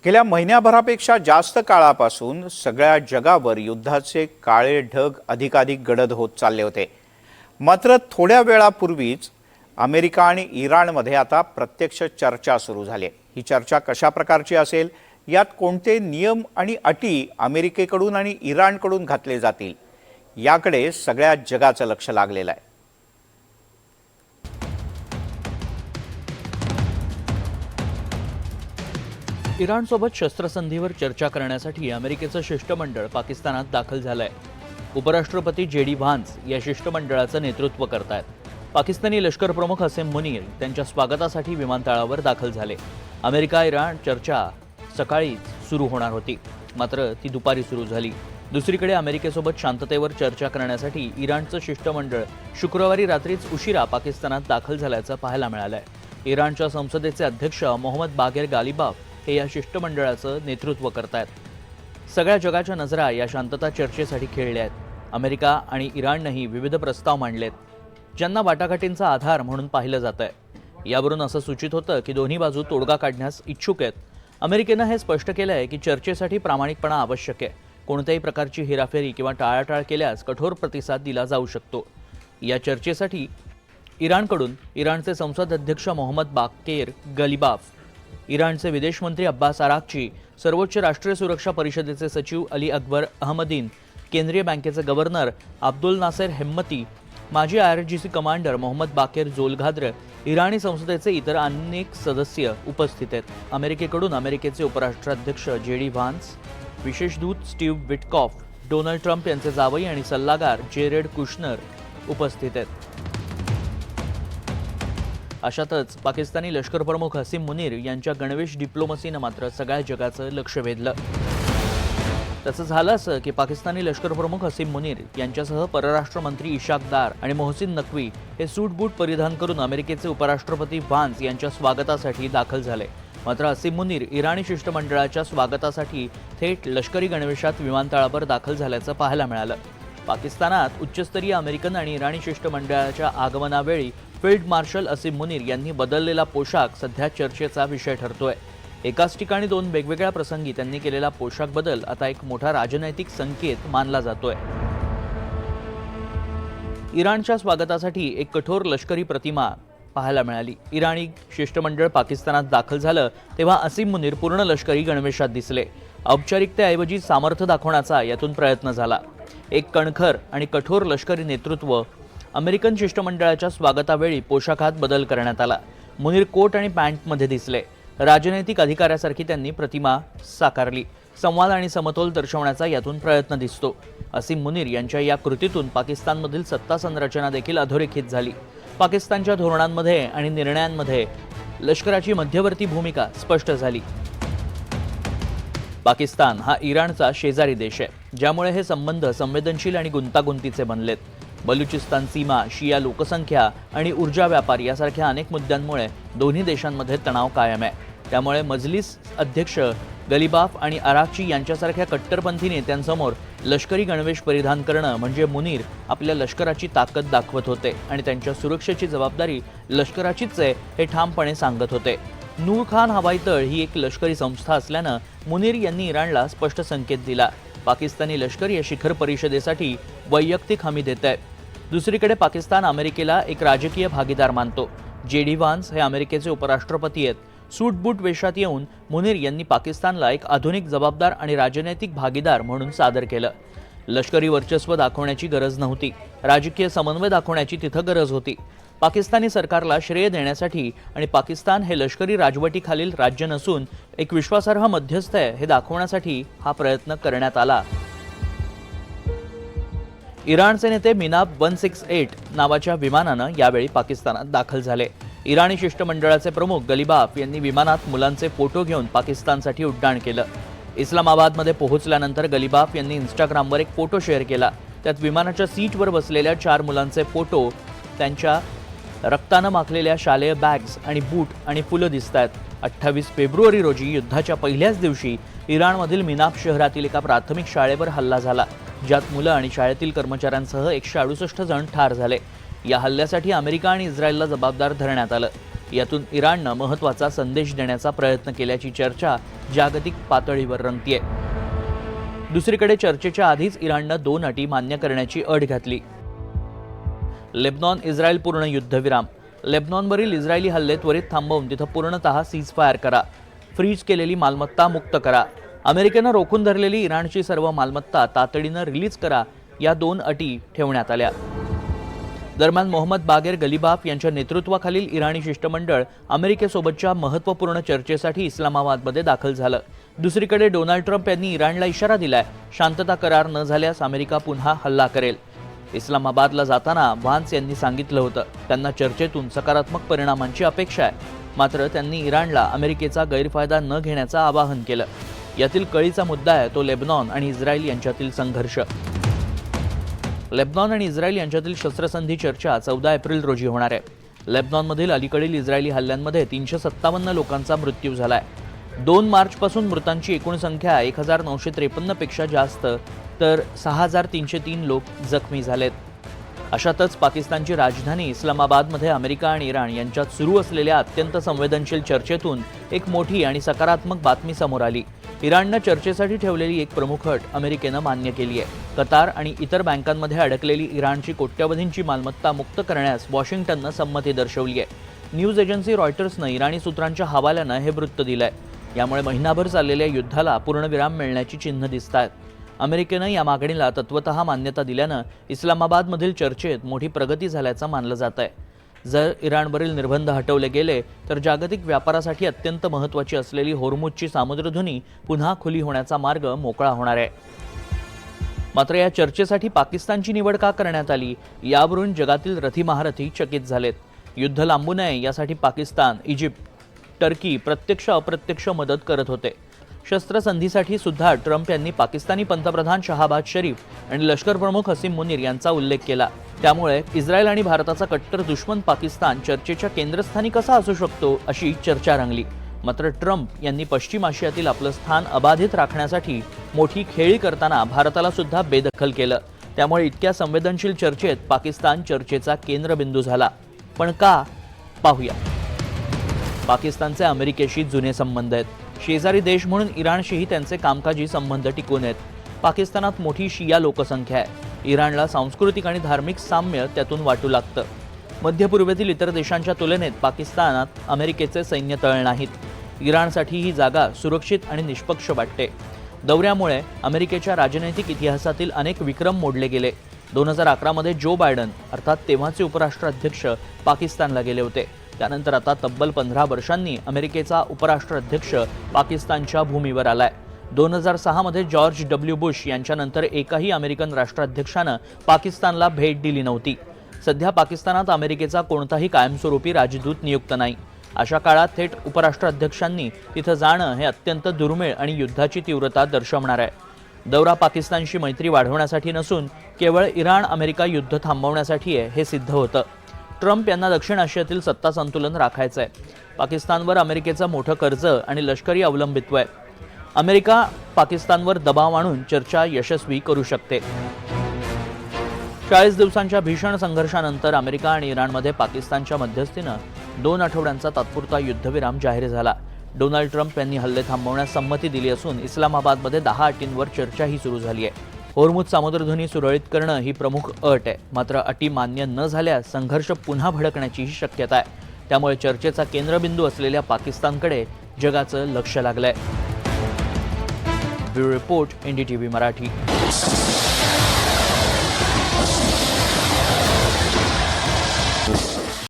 गेल्या महिन्याभरापेक्षा जास्त काळापासून सगळ्या जगावर युद्धाचे काळे ढग अधिकाधिक गडद होत चालले होते। मात्र थोड्या वेळापूर्वीच अमेरिका आणि इराणमध्ये आता प्रत्यक्ष चर्चा सुरू झाली आहे। ही चर्चा कशा प्रकारची असेल, यात कोणते नियम आणि अटी अमेरिकेकडून आणि इराणकडून घातले जातील, याकडे सगळ्या जगाचं लक्ष लागलेलं आहे। इराणसोबत शस्त्रसंधीवर चर्चा करण्यासाठी अमेरिकेचं शिष्टमंडळ पाकिस्तानात दाखल झालंय। उपराष्ट्रपती जेडी व्हान्स या शिष्टमंडळाचं नेतृत्व करतायत। पाकिस्तानी लष्कर प्रमुख हसीम मुनीर त्यांच्या स्वागतासाठी विमानतळावर दाखल झाले। अमेरिका इराण चर्चा सकाळी सुरू होणार होती, मात्र ती दुपारी सुरू झाली। दुसरीकडे अमेरिकेसोबत शांततेवर चर्चा करण्यासाठी इराणचं शिष्टमंडळ शुक्रवारी रात्रीच उशिरा पाकिस्तानात दाखल झाल्याचं पाहायला मिळालंय। इराणच्या संसदेचे अध्यक्ष मोहम्मद बागेर गालिबाफ हे या शिष्टमंडळाचं नेतृत्व करतायत। सगळ्या जगाच्या नजरा या शांतता चर्चेसाठी खेळल्या आहेत। अमेरिका आणि इराणनेही विविध प्रस्ताव मांडलेत, ज्यांना वाटाघाटींचा आधार म्हणून पाहिलं जातंय। यावरून असं सूचित होतं की दोन्ही बाजू तोडगा काढण्यास इच्छुक आहेत। अमेरिकेनं हे स्पष्ट केलंय की चर्चेसाठी प्रामाणिकपणा आवश्यक आहे। कोणत्याही प्रकारची हेराफेरी किंवा टाळाटाळ केल्यास कठोर प्रतिसाद दिला जाऊ शकतो। या चर्चेसाठी इराणकडून इराणचे संसद अध्यक्ष मोहम्मद बागेर गालिबाफ, इराणचे विदेश मंत्री अब्बास आराक्ची, सर्वोच्च राष्ट्रीय सुरक्षा परिषदेचे सचिव अली अकबर अहमदीन, केंद्रीय बँकेचे गव्हर्नर अब्दुल नासेर हेम्मती, माजी IRGC कमांडर मोहम्मद बाकेर जोलघाद्र, इराणी संसदेचे इतर अनेक सदस्य उपस्थित आहेत। अमेरिकेकडून अमेरिकेचे उपराष्ट्राध्यक्ष जेडी व्हान्स, विशेष दूत स्टीव्ह विटकॉफ, डोनाल्ड ट्रम्प यांचे जावई आणि सल्लागार जेरेड कुशनर उपस्थित आहेत। अशातच पाकिस्तानी लष्कर प्रमुख हसीम मुनीर यांच्या गणवेश डिप्लोमसीनं मात्र सगळ्या जगाचं लक्ष वेधलं। तसं झालं असं की पाकिस्तानी लष्कर प्रमुख हसीम मुनीर यांच्यासह परराष्ट्र मंत्री इशाक दार आणि मोहसिन नक्वी हे सूट बूट परिधान करून अमेरिकेचे उपराष्ट्रपती व्हान्स यांच्या स्वागतासाठी दाखल झाले। मात्र हसीम मुनीर इराणी शिष्टमंडळाच्या स्वागतासाठी थेट लष्करी गणवेशात विमानतळावर दाखल झाल्याचं पाहायला मिळालं। पाकिस्तानात उच्चस्तरीय अमेरिकन आणि इराणी शिष्टमंडळाच्या आगमनावेळी फील्ड मार्शल हसीम मुनीर यांनी बदललेला पोशाख सध्या चर्चेचा विषय ठरतोय। एकाच ठिकाणी दोन वेगवेगळ्या प्रसंगी त्यांनी केलेला पोशाख बदल आता एक मोठा राजनैतिक संकेत मानला जातोय। इराणच्या स्वागतासाठी एक कठोर लष्करी प्रतिमा पाहायला मिळाली। इराणी शिष्टमंडळ पाकिस्तानात दाखल झालं तेव्हा हसीम मुनीर पूर्ण लष्करी गणवेशात दिसले। औपचारिकतेऐवजी सामर्थ्य दाखवण्याचा यातून प्रयत्न झाला। एक कणखर आणि कठोर लष्करी नेतृत्व। अमेरिकन शिष्टमंडळाच्या स्वागतावेळी पोशाखात बदल करण्यात आला। मुनीर कोट आणि पॅन्टमध्ये दिसले। राजनैतिक अधिकाऱ्यासारखी त्यांनी प्रतिमा साकारली। संवाद आणि समतोल दर्शवण्याचा यातून प्रयत्न दिसतो। हसीम मुनीर यांच्या या कृतीतून पाकिस्तानमधील सत्ता संरचना देखील अधोरेखित झाली। पाकिस्तानच्या धोरणांमध्ये आणि निर्णयांमध्ये लष्कराची मध्यवर्ती भूमिका स्पष्ट झाली। पाकिस्तान हा इराणचा शेजारी देश आहे, ज्यामुळे हे संबंध संवेदनशील आणि गुंतागुंतीचे बनलेत। बलुचिस्तान सीमा, शिया लोकसंख्या आणि ऊर्जा व्यापार यासारख्या अनेक मुद्द्यांमुळे दोन्ही देशांमध्ये तणाव कायम आहे। त्यामुळे मजलिस अध्यक्ष गालिबाफ आणि आराक्ची यांच्यासारख्या कट्टरपंथी नेत्यांसमोर लष्करी गणवेश परिधान करणं म्हणजे मुनीर आपल्या लष्कराची ताकद दाखवत होते आणि त्यांच्या सुरक्षेची जबाबदारी लष्कराचीच आहे हे ठामपणे सांगत होते। नूर खान हवाई तळ ही एक लष्करी संस्था असल्यानं मुनीर यांनी इराणला स्पष्ट संकेत दिला। पाकिस्तानी लष्कर या शिखर परिषदेसाठी वैयक्तिक हमी देत आहे। दुसरीकडे पाकिस्तान अमेरिकेला एक राजकीय भागीदार मानतो। जेडी व्हान्स हे अमेरिकेचे उपराष्ट्रपती आहेत। सूट बूट वेशात येऊन मुनीर यांनी पाकिस्तानला एक आधुनिक, जबाबदार आणि राजनैतिक भागीदार म्हणून सादर केलं। लष्करी वर्चस्व दाखवण्याची गरज नव्हती, राजकीय समन्वय दाखवण्याची तिथं गरज होती। पाकिस्तानी सरकारला श्रेय देण्यासाठी आणि पाकिस्तान हे लष्करी राजवटीखालील राज्य नसून एक विश्वासार्ह मध्यस्थ आहे हे दाखवण्यासाठी हा प्रयत्न करण्यात आला। इराणचे नेते मिनाब 168 नावाच्या विमानानं यावेळी पाकिस्तानात दाखल झाले। इराणी शिष्टमंडळाचे प्रमुख गालिबाफ यांनी विमानात मुलांचे फोटो घेऊन पाकिस्तानसाठी उड्डाण केलं। इस्लामाबादमध्ये पोहोचल्यानंतर गालिबाफ यांनी इंस्टाग्रामवर एक फोटो शेअर केला। त्यात विमानाच्या सीटवर बसलेल्या 4 मुलांचे फोटो, त्यांच्या रक्तानं माखलेल्या शालेय बॅग्स आणि बूट आणि फुलं दिसतात। 28 फेब्रुवारी रोजी युद्धाच्या पहिल्याच दिवशी इराणमधील मिनाब शहरातील एका प्राथमिक शाळेवर हल्ला झाला, ज्यात मुलं आणि शाळेतील कर्मचाऱ्यांसह 168 जण ठार झाले। या हल्ल्यासाठी अमेरिका आणि इस्रायलला जबाबदार धरण्यात आलं। यातून इराणनं महत्त्वाचा संदेश देण्याचा प्रयत्न केल्याची चर्चा जागतिक पातळीवर रंगतीये. दुसरीकडे चर्चेच्या आधीच इराणनं 2 अटी मान्य करण्याची अट घातली. लेबनॉन इस्रायल पूर्ण युद्धविराम. लेबनॉनवरील इस्रायली हल्ले त्वरित थांबवून तिथं पूर्णतः सीजफायर करा. फ्रीज केलेली मालमत्ता मुक्त करा. अमेरिकेनं रोखून धरलेली इराणची सर्व मालमत्ता तातडीनं रिलीज करा. या 2 अटी ठेवण्यात आल्या. दरम्यान मोहम्मद बागेर गलिबाफ यांच्या नेतृत्वाखालील इराणी शिष्टमंडळ अमेरिकेसोबतच्या महत्त्वपूर्ण चर्चेसाठी इस्लामाबादमध्ये दाखल झालं. दुसरीकडे डोनाल्ड ट्रम्प यांनी इराणला इशारा दिलाय, शांतता करार न झाल्यास अमेरिका पुन्हा हल्ला करेल. इस्लामाबादला जाताना व्हान्स यांनी सांगितलं होतं त्यांना चर्चेतून सकारात्मक परिणामांची अपेक्षा आहे. मात्र त्यांनी इराणला अमेरिकेचा गैरफायदा न घेण्याचं आवाहन केलं. यातील कळीचा मुद्दा आहे तो लेबनॉन आणि इस्रायल यांच्यातील संघर्ष. लेबनॉन आणि इस्रायल यांच्यातील शस्त्रसंधी चर्चा 14 एप्रिल रोजी होणार आहे. लेबनॉनमधील अलीकडील इस्रायली हल्ल्यांमध्ये 357 लोकांचा मृत्यू झालाय. 2 मार्चपासून मृतांची एकूण संख्या 1953 पेक्षा जास्त, तर 6303 लोक जखमी झालेत. अशातच पाकिस्तानची राजधानी इस्लामाबादमध्ये अमेरिका आणि इराण यांच्यात सुरू असलेल्या अत्यंत संवेदनशील चर्चेतून एक मोठी आणि सकारात्मक बातमी समोर आली. इराणनं चर्चेसाठी ठेवलेली एक प्रमुख अट अमेरिकेनं मान्य केली आहे. कतार आणि इतर बँकांमध्ये अडकलेली इराणची कोट्यवधींची मालमत्ता मुक्त करण्यास वॉशिंग्टननं संमती दर्शवली आहे. न्यूज एजन्सी रॉयटर्सनं इराणी सूत्रांच्या हवाल्यानं हे वृत्त दिलंय. यामुळे महिनाभर चाललेल्या युद्धाला पूर्णविराम मिळण्याची चिन्ह दिसत आहेत. अमेरिकेनं या मागणीला तत्वतः मान्यता दिल्यानं इस्लामाबादमधील चर्चेत मोठी प्रगती झाल्याचं मानलं जात आहे. जर इराणवरील निर्बंध हटवले गेले तर जागतिक व्यापारासाठी अत्यंत महत्त्वाची असलेली होर्मुझची सामुद्रधुनी पुन्हा खुली होण्याचा मार्ग मोकळा होणार आहे. मात्र या चर्चेसाठी पाकिस्तानची निवड का करण्यात आली यावरून जगातील रथी महारथी चकित झालेत. युद्ध लांबू नये यासाठी पाकिस्तान, इजिप्त, टर्की प्रत्यक्ष अप्रत्यक्ष मदत करत होते. शस्त्रसंधीसाठी सुद्धा ट्रम्प यांनी पाकिस्तानी पंतप्रधान शहाबाज शरीफ आणि लष्कर प्रमुख हसीम मुनीर यांचा उल्लेख केला. त्यामुळे इस्रायल आणि भारताचा कट्टर दुश्मन पाकिस्तान चर्चेच्या केंद्रस्थानी कसा असू शकतो अशी चर्चा रंगली. मात्र ट्रम्प यांनी पश्चिम आशियातील आपलं स्थान अबाधित राखण्यासाठी मोठी खेळी करताना भारताला सुद्धा बेदखल केलं. त्यामुळे इतक्या संवेदनशील चर्चेत पाकिस्तान चर्चेचा केंद्रबिंदू झाला. पण का? पाहूया. पाकिस्तानचे अमेरिकेशी जुने संबंध आहेत. शेजारी देश म्हणून इराणशीही त्यांचे कामकाजी संबंध टिकून आहेत. पाकिस्तानात मोठी शिया लोकसंख्या आहे. इराणला सांस्कृतिक आणि धार्मिक साम्य त्यातून वाटू लागतं. मध्य पूर्वेतील इतर देशांच्या तुलनेत पाकिस्तानात अमेरिकेचे सैन्य तळ नाहीत. इराणसाठी ही जागा सुरक्षित आणि निष्पक्ष वाटते. दौऱ्यामुळे अमेरिकेच्या राजनैतिक इतिहासातील अनेक विक्रम मोडले गेले. 2011 मध्ये जो बायडन अर्थात तेव्हाचे उपराष्ट्राध्यक्ष पाकिस्तानला गेले होते. त्यानंतर आता तब्बल 15 वर्षांनी अमेरिकेचा उपराष्ट्राध्यक्ष पाकिस्तानच्या भूमीवर आलाय. 2006 मध्ये जॉर्ज डब्ल्यू बुश यांच्यानंतर एकाही अमेरिकन राष्ट्राध्यक्षानं पाकिस्तानला भेट दिली नव्हती. सध्या पाकिस्तानात अमेरिकेचा कोणताही कायमस्वरूपी राजदूत नियुक्त नाही. अशा काळात थेट उपराष्ट्राध्यक्षांनी तिथं जाणं हे अत्यंत दुर्मिळ आणि युद्धाची तीव्रता दर्शवणार आहे. दौरा पाकिस्तानशी मैत्री वाढवण्यासाठी नसून केवळ इराण अमेरिका युद्ध थांबवण्यासाठी आहे हे सिद्ध होतं. ट्रम्प यांना दक्षिण आशियातील सत्ता संतुलन राखायचं आहे. पाकिस्तानवर अमेरिकेचं मोठं कर्ज आणि लष्करी अवलंबित्व आहे. अमेरिका पाकिस्तानवर दबाव आणून चर्चा यशस्वी करू शकते. 40 दिवसांच्या भीषण संघर्षानंतर अमेरिका आणि इराणमध्ये पाकिस्तानच्या मध्यस्थीनं 2 आठवड्यांचा तात्पुरता युद्धविराम जाहीर झाला. डोनाल्ड ट्रम्प यांनी हल्ले थांबवण्यास संमती दिली असून इस्लामाबादमध्ये 10 अटींवर चर्चाही सुरू झाली आहे. होर्मुझ सामुद्रधुनी सुरळीत करणं ही प्रमुख अट आहे. मात्र अटी मान्य न झाल्यास संघर्ष पुन्हा भडकण्याचीही शक्यता आहे. त्यामुळे चर्चेचा केंद्रबिंदू असलेल्या पाकिस्तानकडे जगाचं लक्ष लागलंय. Bureau report, NDTV Marathi.